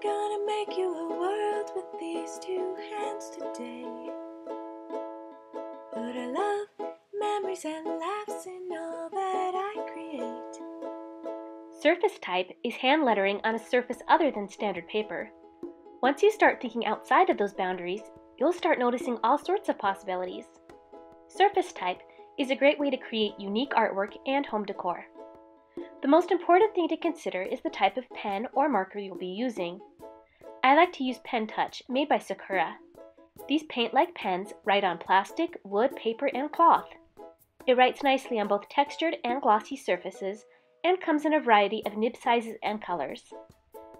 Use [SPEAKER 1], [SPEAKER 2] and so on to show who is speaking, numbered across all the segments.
[SPEAKER 1] gonna make you a world with these two hands today. Put a love, memories, and laughs in all that I create.
[SPEAKER 2] Surface type is hand lettering on a surface other than standard paper. Once you start thinking outside of those boundaries, you'll start noticing all sorts of possibilities. Surface type is a great way to create unique artwork and home decor. The most important thing to consider is the type of pen or marker you'll be using. I like to use Pen Touch, made by Sakura. These paint-like pens write on plastic, wood, paper, and cloth. It writes nicely on both textured and glossy surfaces and comes in a variety of nib sizes and colors.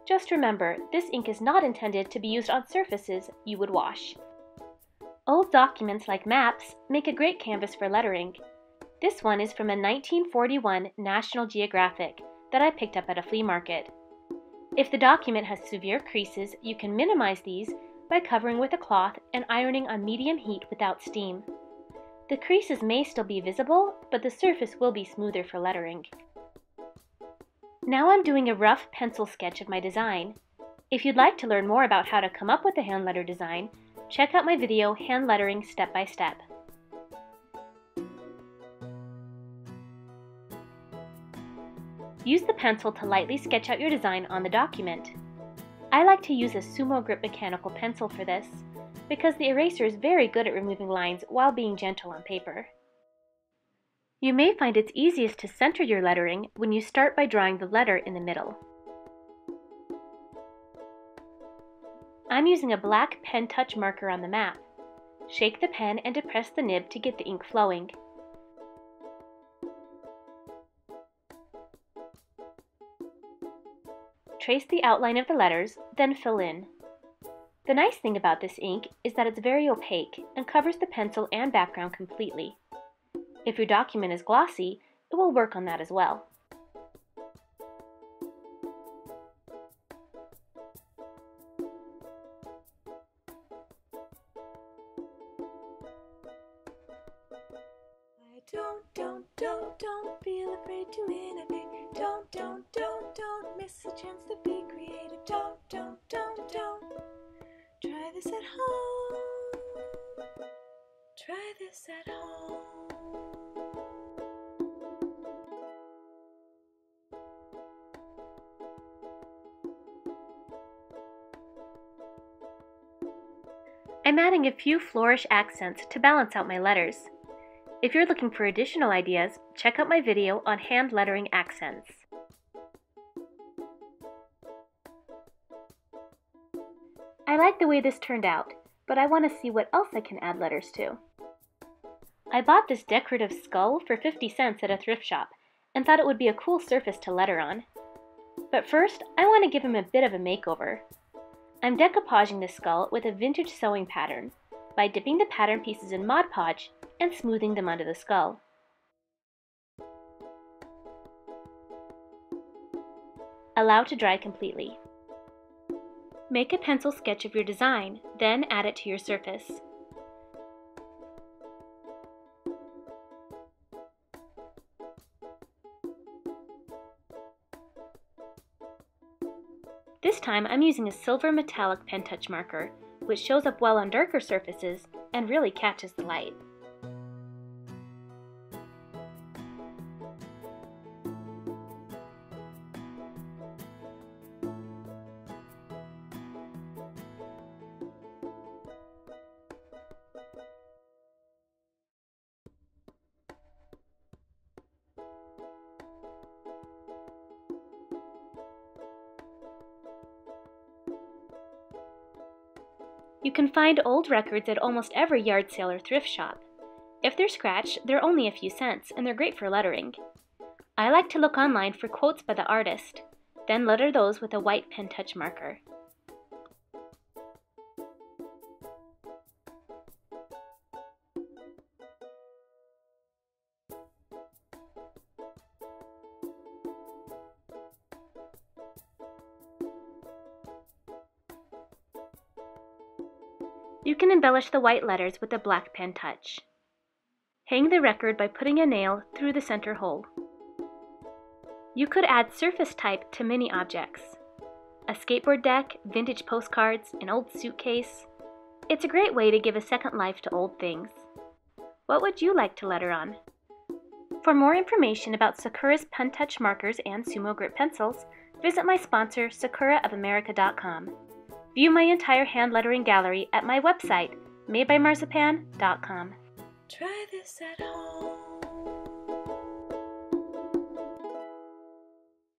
[SPEAKER 2] Just remember, this ink is not intended to be used on surfaces you would wash. Old documents like maps make a great canvas for lettering. This one is from a 1941 National Geographic that I picked up at a flea market. If the document has severe creases, you can minimize these by covering with a cloth and ironing on medium heat without steam. The creases may still be visible, but the surface will be smoother for lettering. Now I'm doing a rough pencil sketch of my design. If you'd like to learn more about how to come up with a hand letter design, check out my video, Hand Lettering Step by Step. Use the pencil to lightly sketch out your design on the document. I like to use a Sumo Grip mechanical pencil for this, because the eraser is very good at removing lines while being gentle on paper. You may find it's easiest to center your lettering when you start by drawing the letter in the middle. I'm using a black Pen Touch marker on the map. Shake the pen and depress the nib to get the ink flowing. Trace the outline of the letters, then fill in. The nice thing about this ink is that it's very opaque and covers the pencil and background completely. If your document is glossy, it will work on that as well.
[SPEAKER 1] Don't feel afraid to innovate. Don't miss a chance to be creative. Don't. Try this at home. Try this at home.
[SPEAKER 2] I'm adding a few flourish accents to balance out my letters. If you're looking for additional ideas, check out my video on hand lettering accents. I like the way this turned out, but I want to see what else I can add letters to. I bought this decorative skull for 50 cents at a thrift shop and thought it would be a cool surface to letter on. But first, I want to give him a bit of a makeover. I'm decoupaging the skull with a vintage sewing pattern by dipping the pattern pieces in Mod Podge and smoothing them onto the skull. Allow to dry completely. Make a pencil sketch of your design, then add it to your surface. This time I'm using a silver metallic Pen Touch marker, which shows up well on darker surfaces and really catches the light. You can find old records at almost every yard sale or thrift shop. If they're scratched, they're only a few cents, and they're great for lettering. I like to look online for quotes by the artist, then letter those with a white Pen Touch marker. You can embellish the white letters with a black Pen Touch. Hang the record by putting a nail through the center hole. You could add surface type to many objects. a skateboard deck, vintage postcards, an old suitcase. It's a great way to give a second life to old things. What would you like to letter on? For more information about Sakura's Pen Touch markers and Sumo Grip pencils, visit my sponsor, sakuraofamerica.com. View my entire hand lettering gallery at my website, madebymarzipan.com.
[SPEAKER 1] Try this at home.